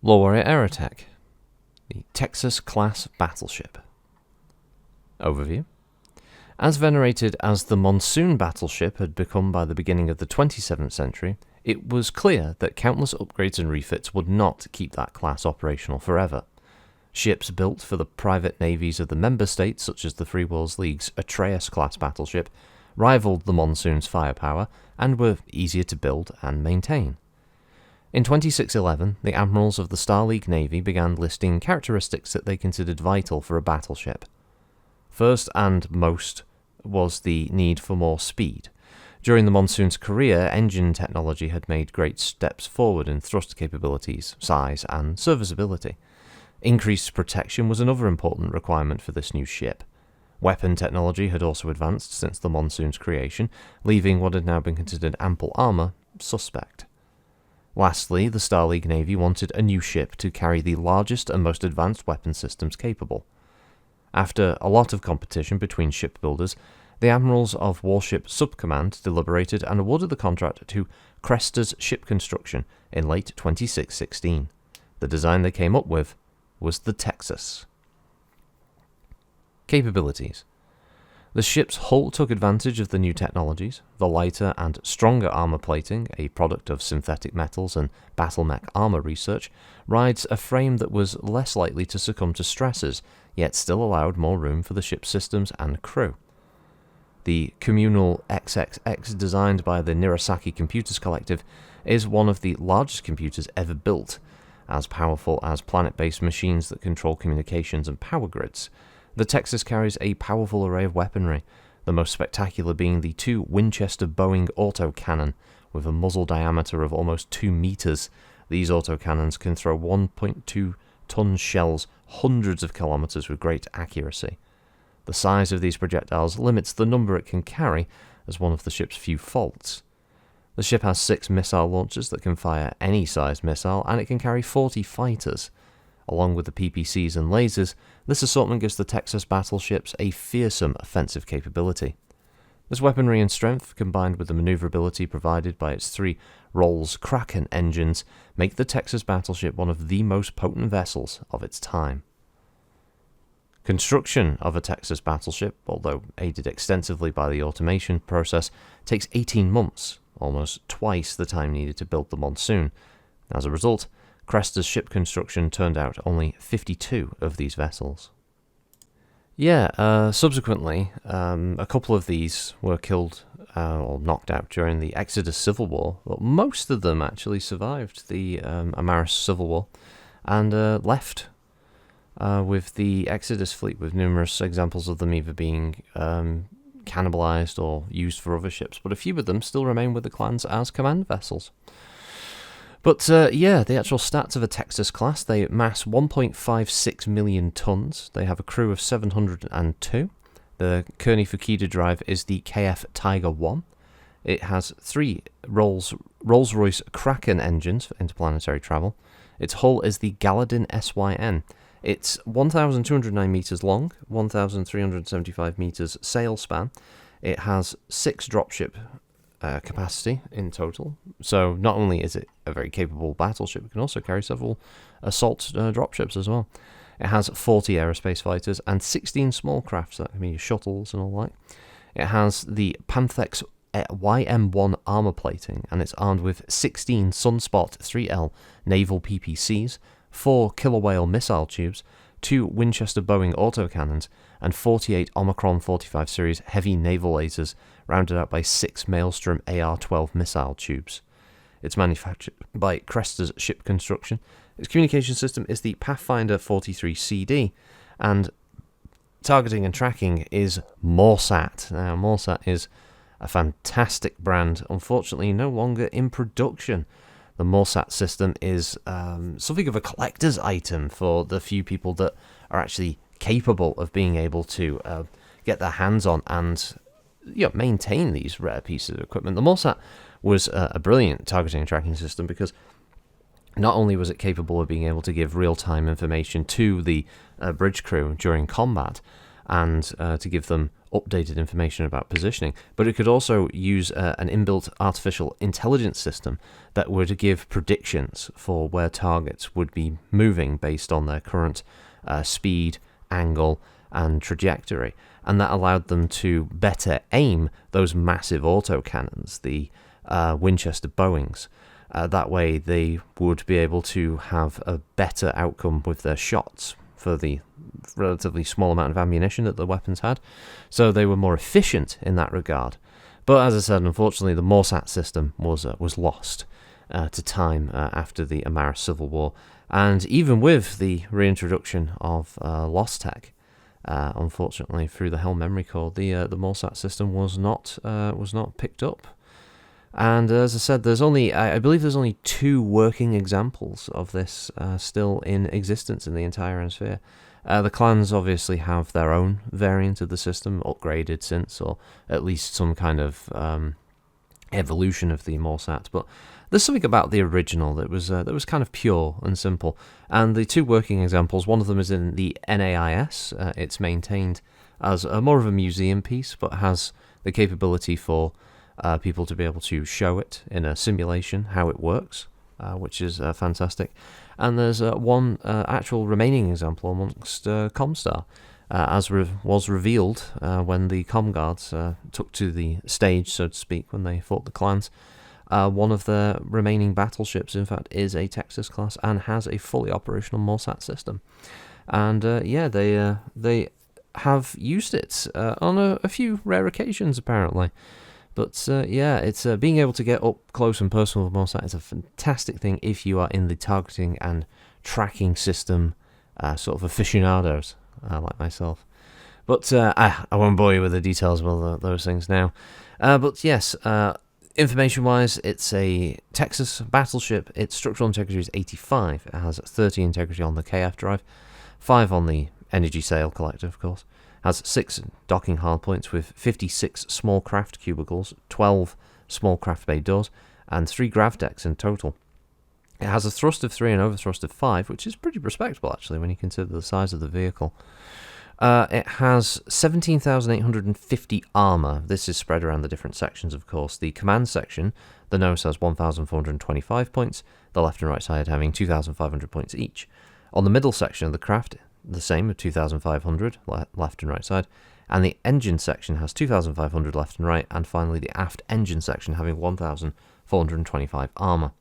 LoreWarrior Aerotech, the Texas-class battleship. Overview. As venerated as the monsoon battleship had become by the beginning of the 27th century, it was clear that countless upgrades and refits would not keep that class operational forever. Ships built for the private navies of the member states, such as the Free Worlds League's Atreus-class battleship, rivaled the monsoon's firepower and were easier to build and maintain. In 2611, the admirals of the Star League Navy began listing characteristics that they considered vital for a battleship. First and most was the need for more speed. During the monsoon's career, engine technology had made great steps forward in thrust capabilities, size, and serviceability. Increased protection was another important requirement for this new ship. Weapon technology had also advanced since the monsoon's creation, leaving what had now been considered ample armour suspect. Lastly, the Star League Navy wanted a new ship to carry the largest and most advanced weapon systems capable. After a lot of competition between shipbuilders, the admirals of Warship Subcommand deliberated and awarded the contract to Crester's Ship Construction in late 2616. The design they came up with was the Texas. Capabilities. The ship's hull took advantage of the new technologies. The lighter and stronger armor plating, a product of synthetic metals and battle mech armor research, rides a frame that was less likely to succumb to stresses, yet still allowed more room for the ship's systems and crew. The communal XXX designed by the Nirasaki Computers Collective is one of the largest computers ever built, as powerful as planet-based machines that control communications and power grids. The Texas carries a powerful array of weaponry, the most spectacular being the 2 Winchester Boeing autocannon, with a muzzle diameter of almost 2 meters. These autocannons can throw 1.2-ton shells hundreds of kilometers with great accuracy. The size of these projectiles limits the number it can carry as one of the ship's few faults. The ship has 6 missile launchers that can fire any size missile, and it can carry 40 fighters. Along with the PPCs and lasers, this assortment gives the Texas battleships a fearsome offensive capability. This weaponry and strength, combined with the maneuverability provided by its 3 Rolls Kraken engines, make the Texas battleship one of the most potent vessels of its time. Construction of a Texas battleship, although aided extensively by the automation process, takes 18 months, almost twice the time needed to build the monsoon. As a result, Crester's ship construction turned out only 52 of these vessels. Subsequently, a couple of these were killed or knocked out during the Exodus Civil War, but most of them actually survived the Amaris Civil War and left with the Exodus fleet, with numerous examples of them either being cannibalized or used for other ships, but a few of them still remain with the clans as command vessels. But the actual stats of a Texas class: they mass 1.56 million tons. They have a crew of 702. The Kearney Fukita drive is the KF Tiger 1. It has 3 Rolls-Royce Kraken engines for interplanetary travel. Its hull is the Galadin SYN. It's 1,209 meters long, 1,375 meters sail span. It has 6 dropship capacity in total. So not only is it a very capable battleship, it can also carry several assault dropships as well. It has 40 aerospace fighters and 16 small crafts, that can be shuttles and all that. It has the Panthex YM1 armor plating, and it's armed with 16 Sunspot 3L naval PPCs, 4 Killer Whale missile tubes, 2 Winchester Boeing autocannons, and 48 Omicron 45 series heavy naval lasers, rounded out by 6 Maelstrom AR-12 missile tubes. It's manufactured by Crester's Ship Construction. Its communication system is the Pathfinder 43CD, and targeting and tracking is Morsat. Now, Morsat is a fantastic brand, unfortunately no longer in production. The Morsat system is something of a collector's item for the few people that are actually capable of being able to get their hands on and maintain these rare pieces of equipment. The Morsat was a brilliant targeting and tracking system because not only was it capable of being able to give real-time information to the bridge crew during combat, and to give them updated information about positioning, but it could also use an inbuilt artificial intelligence system that would give predictions for where targets would be moving based on their current speed, angle, and trajectory. And that allowed them to better aim those massive autocannons, the Winchester Boeings. That way they would be able to have a better outcome with their shots for the relatively small amount of ammunition that the weapons had. So they were more efficient in that regard. But as I said, unfortunately, the Morsat system was lost to time after the Amaris Civil War. And even with the reintroduction of Lost Tech, unfortunately, through the Helm Memory Core, the Morsat system was not picked up. And as I said, I believe there's only 2 working examples of this still in existence in the entire Sphere. The clans obviously have their own variant of the system, upgraded since, or at least some kind of evolution of the Morsat. But there's something about the original that was kind of pure and simple. And the 2 working examples, one of them is in the NAIS. It's maintained as more of a museum piece, but has the capability for people to be able to show it in a simulation how it works, which is fantastic. And there's one actual remaining example amongst Comstar, as was revealed when the Comguards took to the stage, so to speak, when they fought the clans. One of the remaining battleships, in fact, is a Texas class and has a fully operational Morsat system. And they have used it on a few rare occasions, apparently. But it's being able to get up close and personal with Morsat is a fantastic thing if you are in the targeting and tracking system sort of aficionados like myself. But I won't bore you with the details of those things now. But yes, information-wise, it's a Texas battleship. Its structural integrity is 85. It has 30 integrity on the KF drive, 5 on the energy sail collector, of course. Has 6 docking hardpoints with 56 small craft cubicles, 12 small craft bay doors, and 3 grav decks in total. It has a thrust of 3 and overthrust of 5, which is pretty respectable actually when you consider the size of the vehicle. It has 17,850 armor. This is spread around the different sections, of course. The command section, the nose has 1,425 points, the left and right side having 2,500 points each. On the middle section of the craft, the same, of 2,500 left and right side, and the engine section has 2,500 left and right, and finally the aft engine section having 1,425 armor.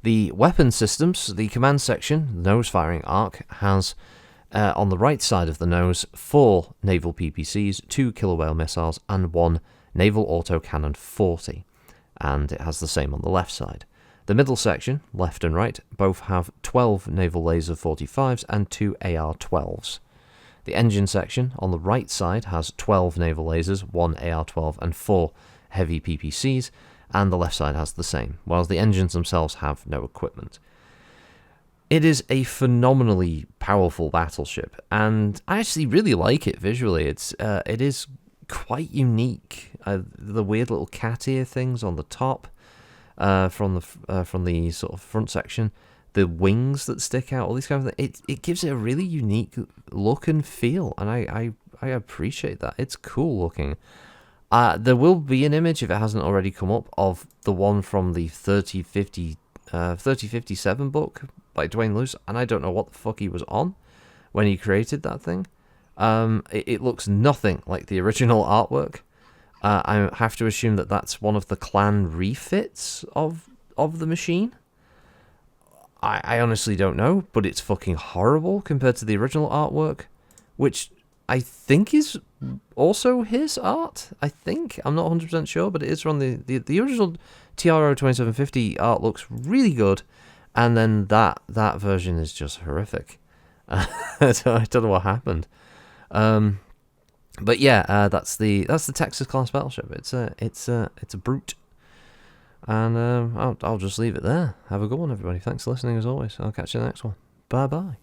The weapon systems, the command section, the nose firing arc, has on the right side of the nose 4 naval PPCs, 2 killer whale missiles, and 1 naval autocannon 40, and it has the same on the left side. The middle section, left and right, both have 12 naval laser 45s and 2 AR-12s. The engine section, on the right side, has 12 naval lasers, 1 AR-12 and 4 heavy PPCs, and the left side has the same, whilst the engines themselves have no equipment. It is a phenomenally powerful battleship, and I actually really like it visually. It is quite unique. The weird little cat ear things on the top, from the sort of front section, the wings that stick out, all these kind of things. It gives it a really unique look and feel, and I appreciate that. It's cool looking. There will be an image, if it hasn't already come up, of the one from the 3057 book by Dwayne Lewis, and I don't know what the fuck he was on when he created that thing. It looks nothing like the original artwork. I have to assume that that's one of the clan refits of the machine. I honestly don't know, but it's fucking horrible compared to the original artwork, which I think is also his art. I think. I'm not 100% sure, but it is from the original TRO 2750 art looks really good, and then that version is just horrific. So I don't know what happened. But yeah, that's the Texas class battleship. It's a brute, and I'll just leave it there. Have a good one, everybody. Thanks for listening as always. I'll catch you in the next one. Bye bye.